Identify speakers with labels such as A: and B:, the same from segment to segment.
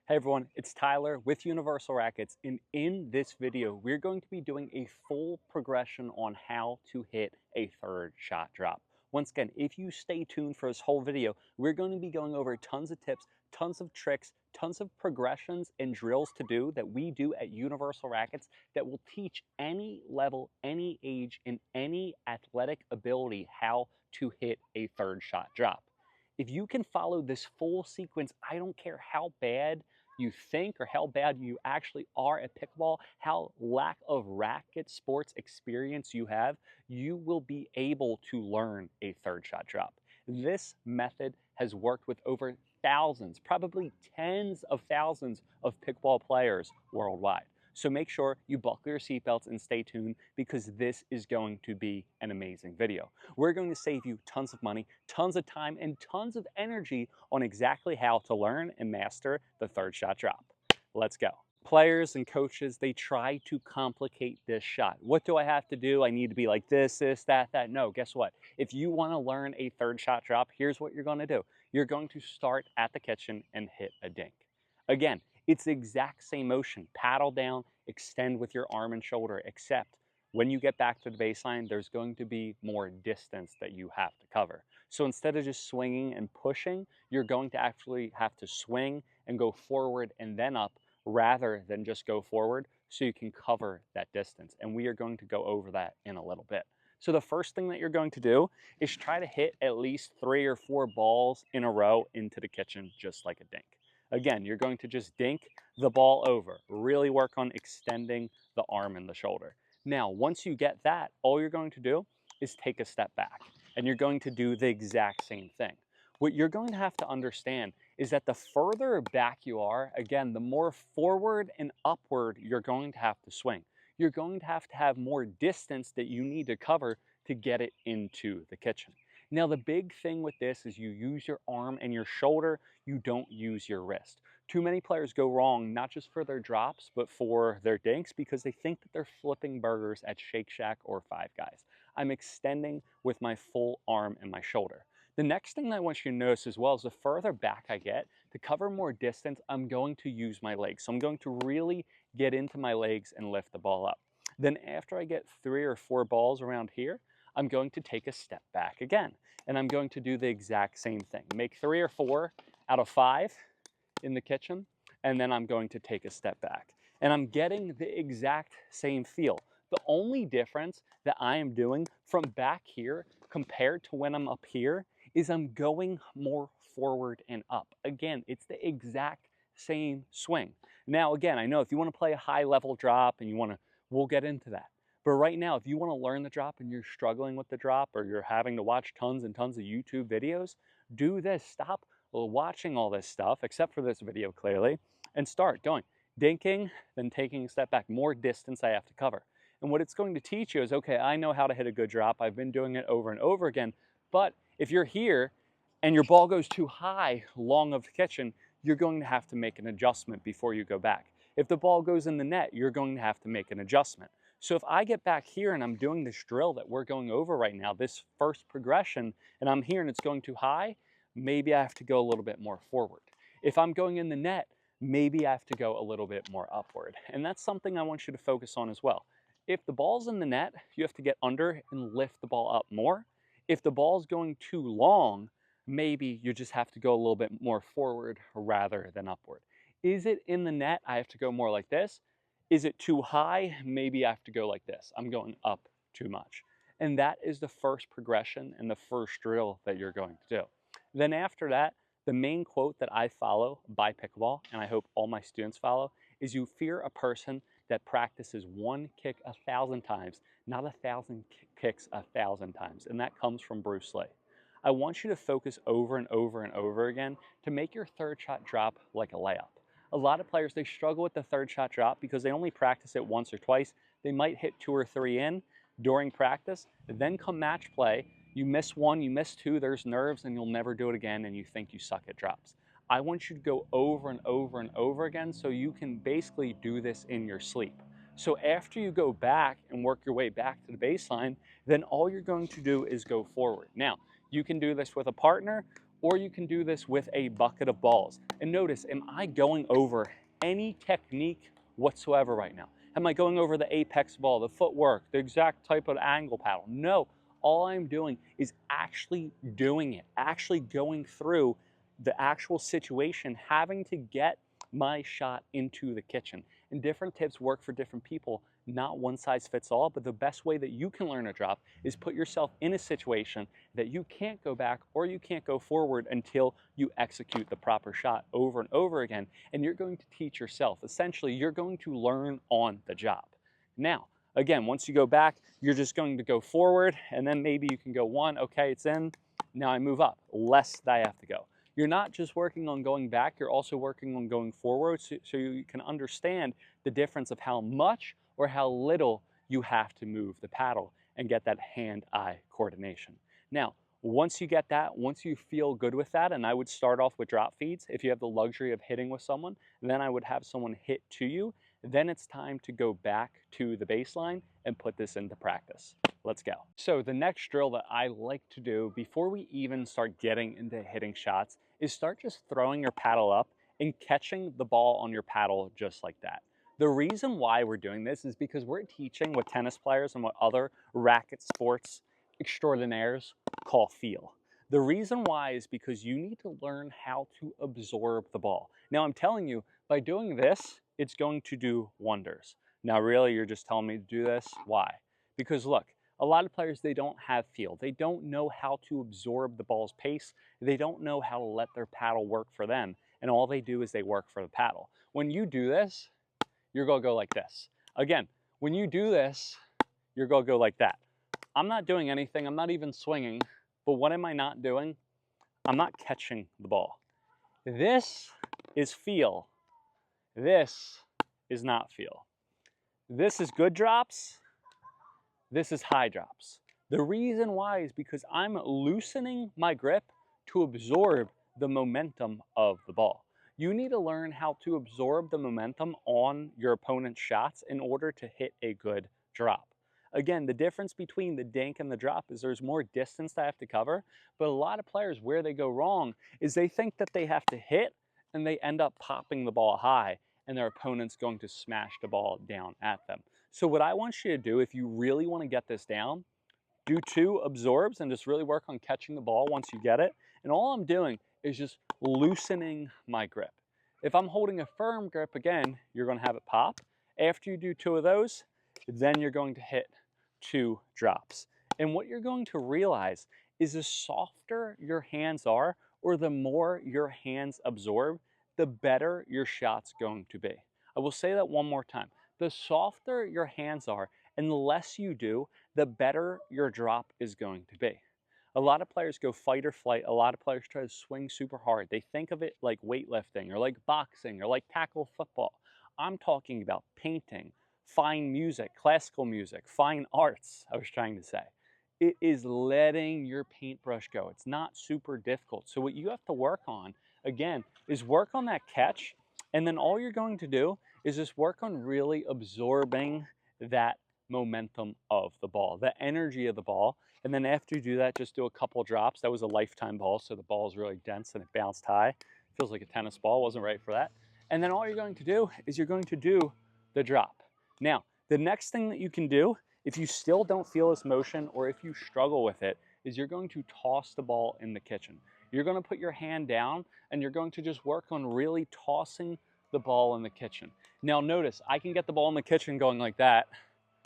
A: Hey everyone, it's Tyler with Universal Rackets, and in this video, we're going to be doing a full progression on how to hit a third shot drop. Once again, if you stay tuned for this whole video, we're going to be going over tons of tips, tons of tricks, tons of progressions and drills to do that we do at Universal Rackets that will teach any level, any age, and any athletic ability how to hit a third shot drop. If you can follow this full sequence, I don't care how bad you think or how bad you actually are at pickleball, how lack of racket sports experience you have, you will be able to learn a third shot drop. This method has worked with over thousands, probably tens of thousands of pickleball players worldwide. So make sure you buckle your seatbelts and stay tuned because this is going to be an amazing video. We're going to save you tons of money, tons of time, and tons of energy on exactly how to learn and master the third shot drop. Let's go. Players and coaches, they try to complicate this shot. What do I have to do? I need to be like this, that. No, guess what? If you want to learn a third shot drop, here's what you're going to do. You're going to start at the kitchen and hit a dink. Again, it's the exact same motion. Paddle down, extend with your arm and shoulder, except when you get back to the baseline, there's going to be more distance that you have to cover. So instead of just swinging and pushing, you're going to actually have to swing and go forward and then up rather than just go forward so you can cover that distance. And we are going to go over that in a little bit. So the first thing that you're going to do is try to hit at least 3 or 4 balls in a row into the kitchen, just like a dink. Again, you're going to just dink the ball over. Really work on extending the arm and the shoulder. Now, once you get that, all you're going to do is take a step back, and you're going to do the exact same thing. What you're going to have to understand is that the further back you are, again, the more forward and upward you're going to have to swing. You're going to have more distance that you need to cover to get it into the kitchen. Now, the big thing with this is you use your arm and your shoulder, you don't use your wrist. Too many players go wrong, not just for their drops, but for their dinks because they think that they're flipping burgers at Shake Shack or Five Guys. I'm extending with my full arm and my shoulder. The next thing I want you to notice as well is the further back I get, to cover more distance, I'm going to use my legs. So I'm going to really get into my legs and lift the ball up. Then after I get 3 or 4 balls around here, I'm going to take a step back again. And I'm going to do the exact same thing. Make 3 or 4 out of 5 in the kitchen, and then I'm going to take a step back. And I'm getting the exact same feel. The only difference that I am doing from back here compared to when I'm up here is I'm going more forward and up. Again, it's the exact same swing. Now, again, I know if you want to play a high level drop and we'll get into that. But right now, if you want to learn the drop and you're struggling with the drop or you're having to watch tons and tons of YouTube videos, do this. Stop watching all this stuff, except for this video clearly, and start going. Dinking, then taking a step back. More distance I have to cover. And what it's going to teach you is, okay, I know how to hit a good drop. I've been doing it over and over again. But if you're here and your ball goes too high long of the kitchen, you're going to have to make an adjustment before you go back. If the ball goes in the net, you're going to have to make an adjustment. So if I get back here and I'm doing this drill that we're going over right now, this first progression, and I'm here and it's going too high, maybe I have to go a little bit more forward. If I'm going in the net, maybe I have to go a little bit more upward. And that's something I want you to focus on as well. If the ball's in the net, you have to get under and lift the ball up more. If the ball's going too long, maybe you just have to go a little bit more forward rather than upward. Is it in the net? I have to go more like this. Is it too high? Maybe I have to go like this. I'm going up too much. And that is the first progression and the first drill that you're going to do. Then after that, the main quote that I follow by Pickleball, and I hope all my students follow, is you fear a person that practices one kick 1,000 times, not 1,000 kicks 1,000 times. And that comes from Bruce Lee. I want you to focus over and over and over again to make your third shot drop like a layup. A lot of players, they struggle with the third shot drop because they only practice it once or twice. They might hit 2 or 3 in during practice, then come match play, you miss 1, you miss 2, there's nerves, and you'll never do it again, and you think you suck at drops. I want you to go over and over and over again so you can basically do this in your sleep. So after you go back and work your way back to the baseline, then all you're going to do is go forward. Now, you can do this with a partner, or you can do this with a bucket of balls. And notice, am I going over any technique whatsoever right now? Am I going over the apex ball, the footwork, the exact type of angle paddle? No, all I'm doing is actually doing it, actually going through the actual situation, having to get my shot into the kitchen. And different tips work for different people. Not one size fits all, but the best way that you can learn a drop is put yourself in a situation that you can't go back or you can't go forward until you execute the proper shot over and over again. And you're going to teach yourself. Essentially, you're going to learn on the job. Now, again, once you go back, you're just going to go forward, and then maybe you can go one, okay, it's in, now I move up, less that I have to go. You're not just working on going back, you're also working on going forward, so you can understand the difference of how much or how little you have to move the paddle and get that hand-eye coordination. Now, once you get that, once you feel good with that, and I would start off with drop feeds. If you have the luxury of hitting with someone, then I would have someone hit to you. Then it's time to go back to the baseline and put this into practice. Let's go. So the next drill that I like to do before we even start getting into hitting shots is start just throwing your paddle up and catching the ball on your paddle just like that. The reason why we're doing this is because we're teaching what tennis players and what other racket sports extraordinaires call feel. The reason why is because you need to learn how to absorb the ball. Now I'm telling you, by doing this, it's going to do wonders. Now really, you're just telling me to do this? Why? Because look, a lot of players, they don't have feel. They don't know how to absorb the ball's pace. They don't know how to let their paddle work for them. And all they do is they work for the paddle. When you do this, you're gonna go like this. Again, when you do this, you're gonna go like that. I'm not doing anything, I'm not even swinging, but what am I not doing? I'm not catching the ball. This is feel. This is not feel. This is good drops. This is high drops. The reason why is because I'm loosening my grip to absorb the momentum of the ball. You need to learn how to absorb the momentum on your opponent's shots in order to hit a good drop. Again, the difference between the dink and the drop is there's more distance that I have to cover, but a lot of players, where they go wrong is they think that they have to hit and they end up popping the ball high and their opponent's going to smash the ball down at them. So what I want you to do, if you really want to get this down, do 2 absorbs and just really work on catching the ball once you get it. And all I'm doing is just loosening my grip. If I'm holding a firm grip, again, you're going to have it pop. After you do 2 of those, then you're going to hit 2 drops. And what you're going to realize is the softer your hands are, or the more your hands absorb, the better your shot's going to be. I will say that one more time. The softer your hands are and the less you do, the better your drop is going to be. A lot of players go fight or flight. A lot of players try to swing super hard. They think of it like weightlifting or like boxing or like tackle football. I'm talking about painting, fine music, classical music, fine arts, I was trying to say. It is letting your paintbrush go. It's not super difficult. So what you have to work on, again, is work on that catch, and then all you're going to do is just work on really absorbing that momentum of the ball, the energy of the ball. And then after you do that, just do a couple drops. That was a lifetime ball, so the ball is really dense and it bounced high. Feels like a tennis ball, wasn't right for that. And then all you're going to do is you're going to do the drop. Now, the next thing that you can do, if you still don't feel this motion or if you struggle with it, is you're going to toss the ball in the kitchen. You're going to put your hand down and you're going to just work on really tossing the ball in the kitchen. Now notice, I can get the ball in the kitchen going like that.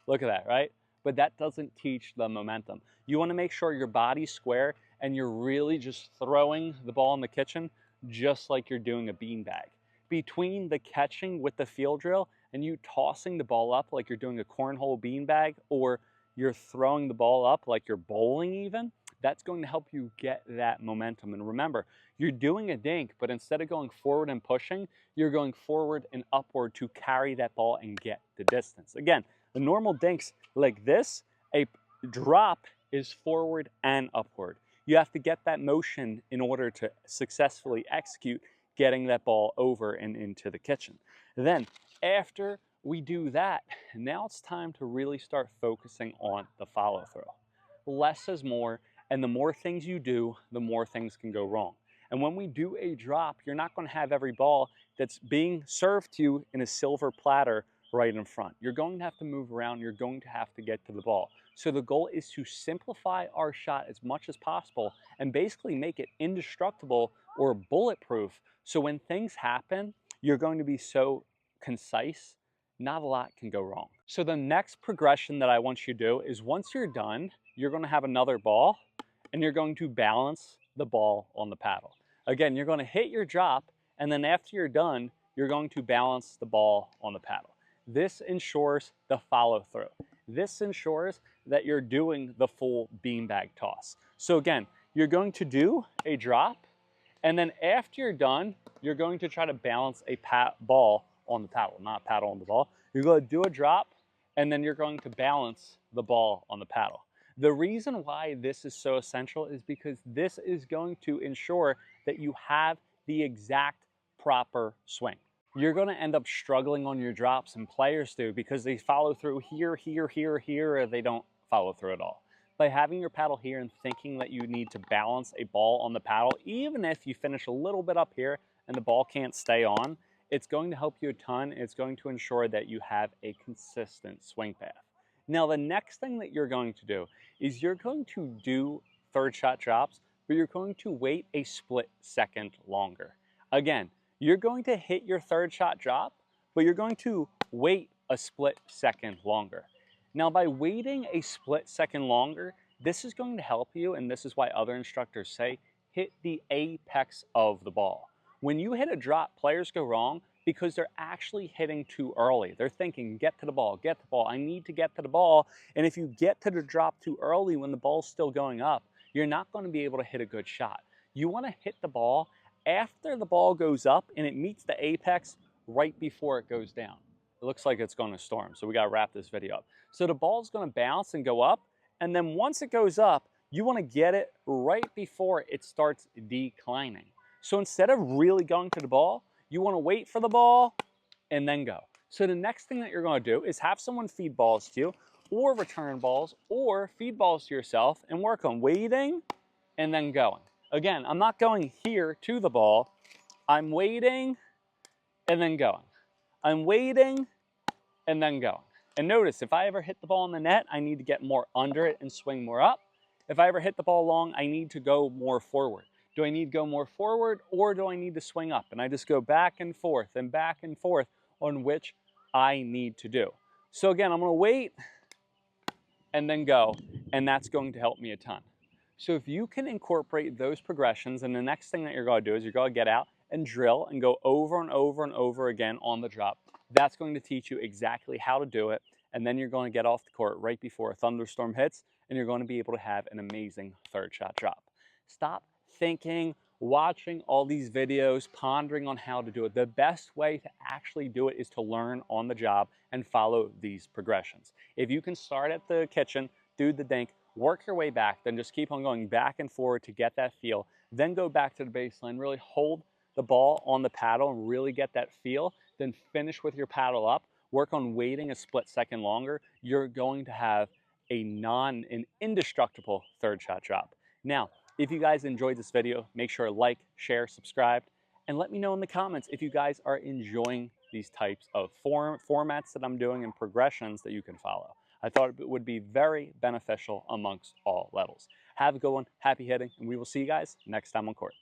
A: Look at that, right? But that doesn't teach the momentum. You want to make sure your body's square and you're really just throwing the ball in the kitchen just like you're doing a beanbag. Between the catching with the field drill and you tossing the ball up like you're doing a cornhole beanbag, or you're throwing the ball up like you're bowling even, that's going to help you get that momentum. And remember, you're doing a dink, but instead of going forward and pushing, you're going forward and upward to carry that ball and get the distance. Again, the normal dinks like this, a drop is forward and upward. You have to get that motion in order to successfully execute getting that ball over and into the kitchen. Then after we do that, now it's time to really start focusing on the follow through. Less is more, and the more things you do, the more things can go wrong. And when we do a drop, you're not going to have every ball that's being served to you in a silver platter right in front. You're going to have to move around. You're going to have to get to the ball. So the goal is to simplify our shot as much as possible and basically make it indestructible or bulletproof. So when things happen, you're going to be so concise, not a lot can go wrong. So the next progression that I want you to do is once you're done, you're going to have another ball and you're going to balance the ball on the paddle. Again, you're going to hit your drop, and then after you're done, you're going to balance the ball on the paddle. This ensures the follow through. This ensures that you're doing the full beanbag toss. So again, you're going to do a drop, and then after you're done, you're going to try to balance a ball on the paddle, not paddle on the ball. You're going to do a drop, and then you're going to balance the ball on the paddle. The reason why this is so essential is because this is going to ensure that you have the exact proper swing. You're going to end up struggling on your drops, and players do, because they follow through here, here, here, here, or they don't follow through at all. By having your paddle here and thinking that you need to balance a ball on the paddle, even if you finish a little bit up here and the ball can't stay on, it's going to help you a ton. It's going to ensure that you have a consistent swing path. Now, the next thing that you're going to do is you're going to do third shot drops, but you're going to wait a split second longer. Again, you're going to hit your third shot drop, but you're going to wait a split second longer. Now, by waiting a split second longer, this is going to help you, and this is why other instructors say, hit the apex of the ball. When you hit a drop, players go wrong because they're actually hitting too early. They're thinking, get to the ball, I need to get to the ball. And if you get to the drop too early when the ball's still going up, you're not going to be able to hit a good shot. You want to hit the ball after the ball goes up and it meets the apex right before it goes down. It looks like it's going to storm, so we got to wrap this video up. So the ball's going to bounce and go up, and then once it goes up, you want to get it right before it starts declining. So instead of really going to the ball, you want to wait for the ball and then go. So the next thing that you're going to do is have someone feed balls to you, or return balls, or feed balls to yourself, and work on waiting and then going. Again, I'm not going here to the ball. I'm waiting and then going. I'm waiting and then going. And notice, if I ever hit the ball in the net, I need to get more under it and swing more up. If I ever hit the ball long, I need to go more forward. Do I need to go more forward, or do I need to swing up? And I just go back and forth on which I need to do. So again, I'm going to wait and then go, and that's going to help me a ton. So if you can incorporate those progressions, and the next thing that you're going to do is you're going to get out and drill and go over and over and over again on the drop. That's going to teach you exactly how to do it, and then you're going to get off the court right before a thunderstorm hits, and you're going to be able to have an amazing third shot drop. Stop thinking, watching all these videos, pondering on how to do it. The best way to actually do it is to learn on the job and follow these progressions. If you can start at the kitchen, do the dink, work your way back, then just keep on going back and forward to get that feel, then go back to the baseline, really hold the ball on the paddle and really get that feel, then finish with your paddle up, work on waiting a split second longer, you're going to have an indestructible third shot drop. Now, if you guys enjoyed this video, make sure to like, share, subscribe, and let me know in the comments if you guys are enjoying these types of formats that I'm doing and progressions that you can follow. I thought it would be very beneficial amongst all levels. Have a good one, happy hitting, and we will see you guys next time on court.